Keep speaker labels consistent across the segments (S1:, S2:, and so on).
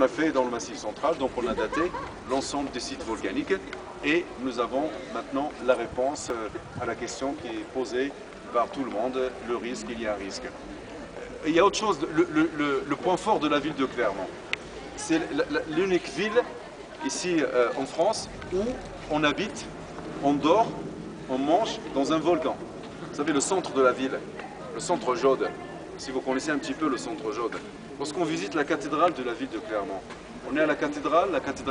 S1: a fait dans le Massif central, donc on a daté l'ensemble des sites volcaniques et nous avons maintenant la réponse à la question qui est posée par tout le monde, le risque, il y a un risque. Il y a autre chose, le point fort de la ville de Clermont, c'est l'unique ville ici en France où on habite, on dort, on mange dans un volcan. Vous savez, le centre de la ville, le centre Jaude, si vous connaissez un petit peu le centre Jaude. Lorsqu'on visite la cathédrale de la ville de Clermont, on est à la cathédrale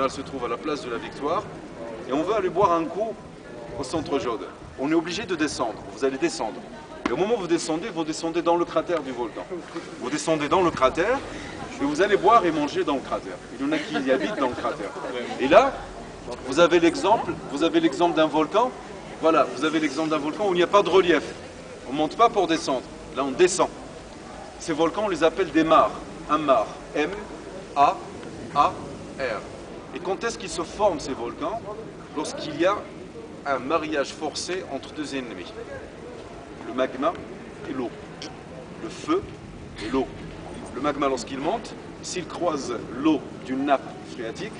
S1: se trouve à la place de la Victoire, et on veut aller boire un coup au centre Jaude. On est obligé de descendre, vous allez descendre. Et au moment où vous descendez dans le cratère du volcan. Vous descendez dans le cratère, et vous allez boire et manger dans le cratère. Il y en a qui y habitent dans le cratère. Et là, vous avez l'exemple d'un volcan. Voilà, vous avez l'exemple d'un volcan où il n'y a pas de relief. On ne monte pas pour descendre, là on descend. Ces volcans, on les appelle des mares. Un mare, M-A-A-R. Et quand est-ce qu'ils se forment ces volcans? Lorsqu'il y a un mariage forcé entre deux ennemis. Le magma et l'eau. Le feu et l'eau. Le magma, lorsqu'il monte, s'il croise l'eau d'une nappe phréatique,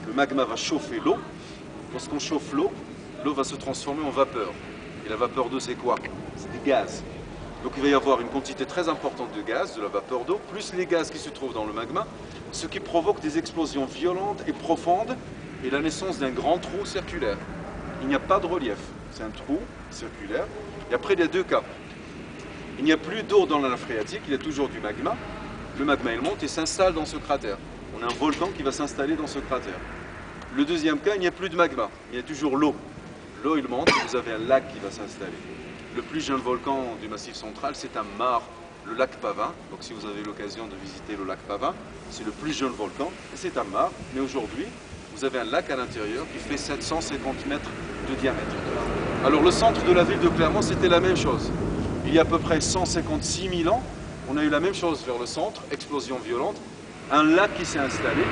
S1: le magma va chauffer l'eau. Lorsqu'on chauffe l'eau, l'eau va se transformer en vapeur. Et la vapeur d'eau, c'est quoi? C'est des gaz. Donc il va y avoir une quantité très importante de gaz, de la vapeur d'eau, plus les gaz qui se trouvent dans le magma, ce qui provoque des explosions violentes et profondes et la naissance d'un grand trou circulaire. Il n'y a pas de relief, c'est un trou circulaire. Et après, il y a deux cas. Il n'y a plus d'eau dans la nappe phréatique, il y a toujours du magma. Le magma, il monte et s'installe dans ce cratère. On a un volcan qui va s'installer dans ce cratère. Le deuxième cas, il n'y a plus de magma, il y a toujours l'eau. L'eau, il monte et vous avez un lac qui va s'installer. Le plus jeune volcan du Massif central, c'est un mare, le lac Pavin. Donc si vous avez l'occasion de visiter le lac Pavin, c'est le plus jeune volcan et c'est un mare. Mais aujourd'hui, vous avez un lac à l'intérieur qui fait 750 mètres de diamètre. Alors le centre de la ville de Clermont, c'était la même chose. Il y a à peu près 156 000 ans, on a eu la même chose vers le centre, explosion violente, un lac qui s'est installé.